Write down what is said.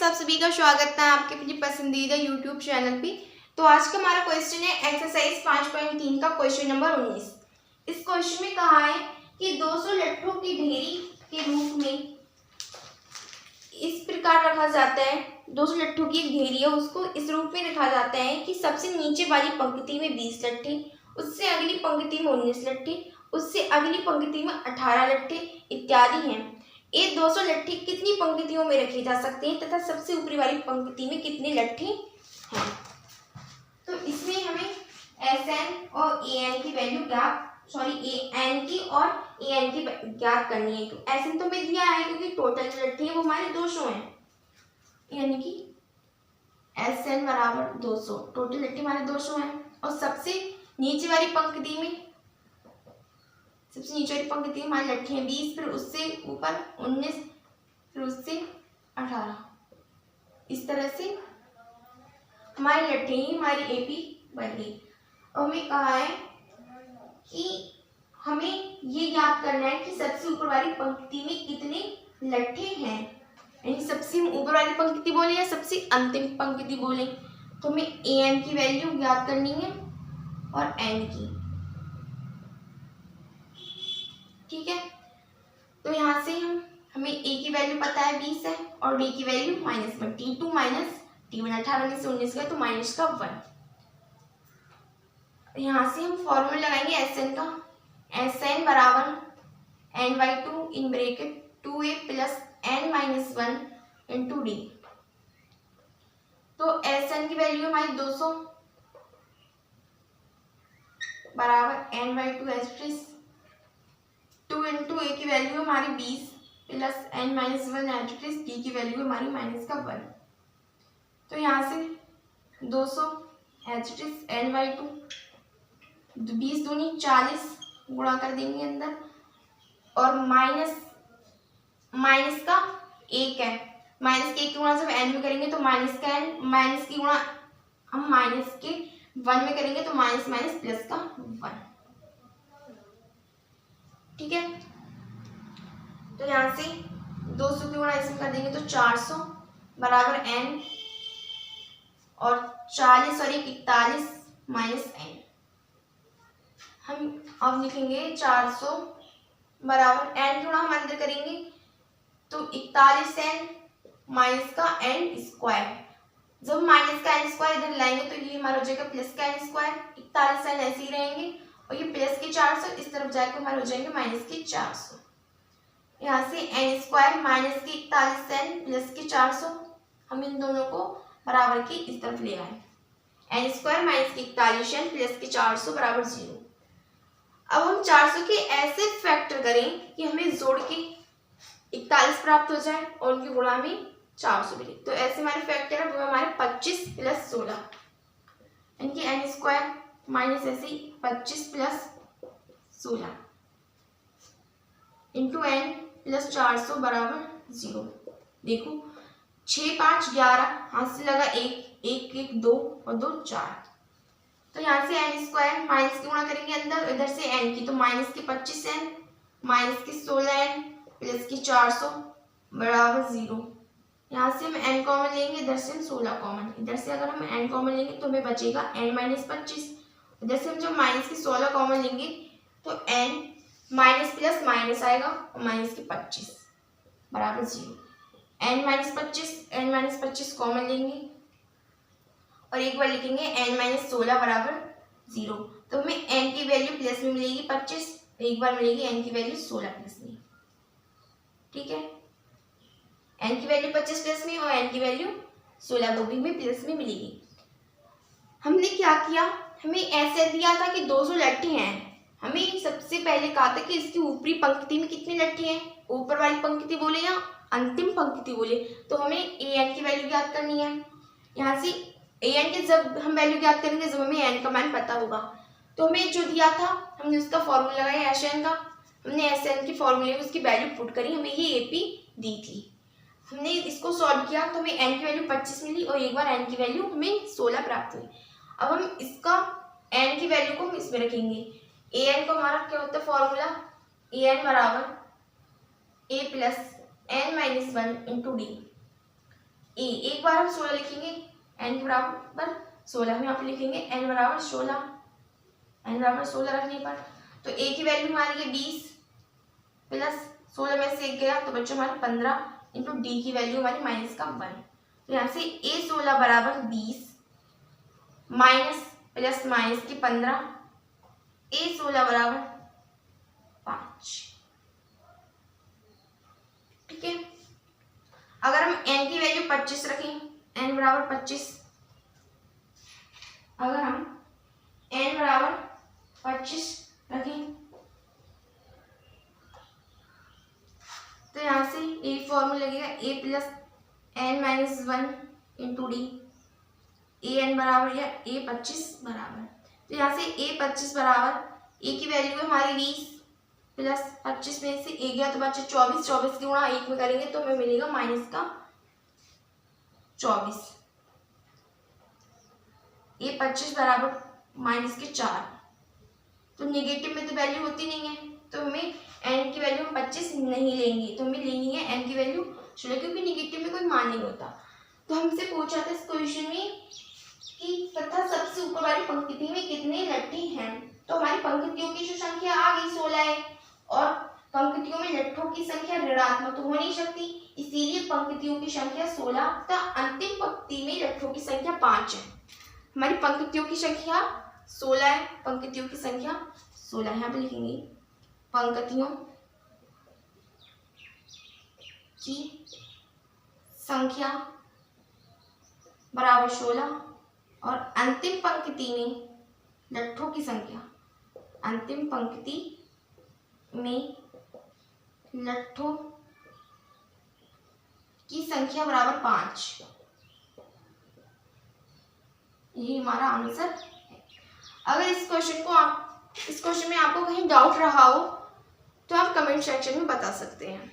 आप सभी का स्वागत है आपके अपनी पसंदीदा यूट्यूब चैनल पे। तो आज का हमारा क्वेश्चन है एक्सरसाइज 5.3 का क्वेश्चन नंबर 19। इस क्वेश्चन में कहा है कि 200 लट्ठों की ढेरी के रूप में इस प्रकार रखा जाता है। 200 लट्ठों की एक ढेरी है, उसको इस रूप में रखा जाता है कि सबसे नीचे वाली पंक्ति में 20 लट्ठे, उससे अगली पंक्ति में 19 लट्ठे, उससे अगली पंक्ति में 18 लट्ठे इत्यादि हैं। ये 200 लट्ठे कितनी पंक्तियों में रखे जा सकते हैं तथा सबसे ऊपरी वाली पंक्ति में कितने लट्ठे हैं। तो इसमें हमें Sn और An की वैल्यू An की और An की ज्ञात करनी है। तो Sn तो में दिया है क्योंकि टोटल जो लट्ठे हैं वो हमारे 200 हैं, यानी कि Sn बराबर 200, टोटल लट्ठे हमारे 200 हैं। और सबसे नीचे वाली पंक्ति में हमारे लट्ठे हैं 20, फिर उससे ऊपर 19, फिर उससे 18। इस तरह से हमारे लट्ठे ही हमारी एपी बन गई। और हमें कहा है कि हमें ये याद करना है कि सबसे ऊपर वाली पंक्ति में कितने लट्ठे हैं, यानी सबसे ऊपर वाली पंक्ति बोले या सबसे अंतिम पंक्ति बोले। तो हमें An की वैल्यू याद करनी है और N की, ठीक है। तो यहाँ से हमें A की वैल्यू पता है 20 है और D की वैल्यू -1, T2 माइनस T1, 18 में से 19 गया तो माइनस का 1। यहाँ से हम फॉर्मूला लगाएंगे Sn का। Sn बराबर n/2 in bracket 2a plus n-1 into D। तो Sn की वैल्यू हमारी 200 बराबर n/2 2 इंटू ए की वैल्यू हमारी 20 प्लस n-1 डी की वैल्यू हमारी -1। तो यहाँ से 200 n/2 20 दूनी 40 गुणा कर देंगे अंदर, और माइनस का 1 है, माइनस के 1 की गुणा जब n में करेंगे तो माइनस का n, माइनस की गुणा हम माइनस के 1 में करेंगे तो माइनस प्लस का 1, ठीक है। तो यहाँ से 200 की गुणा इसमें कर देंगे तो 400 बराबर n, और 40 और 1 41 माइनस n। हम अब लिखेंगे 400 बराबर n की गुणा हम अंदर करेंगे तो 41n माइनस का n स्क्वायर। जब माइनस का n स्क्वायर इधर लाएंगे तो ये हमारा हो जाएगा प्लस का n स्क्वायर। 41n ऐसे ही रहेंगे और ये प्लस के 400 इस तरफ जाकर हमारे हो जाएंगे माइनस के 400। यहाँ से n स्क्वायर माइनस के 41n प्लस के 400, हम इन दोनों को बराबर की इस तरफ ले आए। n स्क्वायर माइनस के 41n प्लस के 400 बराबर 0। अब हम 400 के ऐसे फैक्टर करें कि हमें जोड़ के 41 प्राप्त हो जाए और उनकी गुणा में 400 मिले। तो ऐसे हमारे फैक्टर है वो हमारे 25 प्लस 16, इनकी n स्क्वायर माइनस ऐसे 25 प्लस 16 इंटू n प्लस 400 बराबर 0। देखो 6 5 11, हाथ से लगा 1 1 1 2 और 2 4। तो यहाँ से n स्क्वायर माइनस की गुणा करेंगे अंदर, इधर से n की तो माइनस के 25n माइनस के 16n प्लस की 400 बराबर 0। यहाँ से हम n कॉमन लेंगे, इधर से हम 16 कॉमन, इधर से अगर हम n कॉमन लेंगे तो हमें बचेगा n-25। इधर से हम जब माइनस के 16 कॉमन लेंगे तो n माइनस प्लस माइनस आएगा और माइनस के 25 बराबर 0। n-25 कॉमन लेंगे और एक बार लिखेंगे n-16 बराबर 0। तो हमें n की वैल्यू प्लस में मिलेगी 25, एक बार मिलेगी n की वैल्यू 16 प्लस में, ठीक है। n की वैल्यू 25 प्लस में और n की वैल्यू 16 वो भी में प्लस में मिलेगी। हमने क्या किया, हमें ऐसे दिया था कि 200 लट्ठे हैं, हमें सबसे पहले कहा था कि इसकी ऊपरी पंक्ति में कितने लट्ठे हैं, ऊपर वाली पंक्ति बोले या अंतिम पंक्ति बोले। तो हमें An की वैल्यू ज्ञात करनी है। यहाँ से An के जब हम वैल्यू ज्ञात करेंगे जब हमें n का मान पता होगा। तो हमें जो दिया था हमने उसका फॉर्मूला लगाया Sn का, हमने Sn के फॉर्मूले में उसकी वैल्यू पुट करी, हमें ये AP दी थी। हमने इसको सॉल्व किया तो हमें n की वैल्यू 25 मिली और एक बार n की वैल्यू हमें 16 प्राप्त हुई। अब हम इसका n की वैल्यू को हम इसमें रखेंगे। An को हमारा क्या होता है फॉर्मूला, An बराबर a plus n-1 into D. A, एक बार हम 16 लिखेंगे, n के बराबर 16 हम यहाँ पे लिखेंगे, n बराबर 16, n बराबर 16 रखने पर तो a की वैल्यू हमारी है 20 प्लस 16 में से 1 गया तो बच्चों हमारे 15 इंटू डी की वैल्यू हमारी माइनस का 1। तो यहाँ से a16 बराबर 20 माइनस प्लस माइनस की 15, a16 बराबर 5। ठीक है, अगर हम n की वैल्यू 25 रखें, n बराबर 25, अगर हम n बराबर 25 रखें तो यहाँ से ए फॉर्मूला लगेगा a plus n minus 1 into D, a n बराबर या a 25 बराबर, तो यहाँ से a 25 बराबर a की वैल्यू है हमारी 20 प्लस 25 में से a गया तो बच्चे 24, 24 की गुणा 1 में करेंगे तो हमें मिलेगा माइनस का 24, a 25 बराबर माइनस के 4। तो नेगेटिव में तो वैल्यू होती नहीं है तो हमें n की वैल्यू हम 25 नहीं लेंगे, तो हमें लेनी है n की वैल्यू 16 क्योंकि नेगेटिव में कोई मान नहीं होता। तो हमसे पूछा था इस क्वेश्चन में कि तथा सबसे ऊपर वाली पंक्ति में कितने लट्ठे हैं, तो हमारी पंक्तियों की जो संख्या आ गई 16 है और पंक्तियों में लट्ठों की संख्या ऋणात्मक तो हो नहीं सकती, इसीलिए पंक्तियों की संख्या 16 तथा अंतिम पंक्ति में लट्ठों की संख्या 5 है। हमारी पंक्तियों की संख्या 16 है, पंक्तियों की संख्या 16 यहाँ पे लिखेंगे, पंक्तियों की संख्या बराबर 16 और अंतिम पंक्ति में लट्ठों की संख्या, अंतिम पंक्ति में लट्ठों की संख्या बराबर 5। यही हमारा आंसर है। अगर इस क्वेश्चन में आपको कहीं डाउट रहा हो तो आप कमेंट सेक्शन में बता सकते हैं।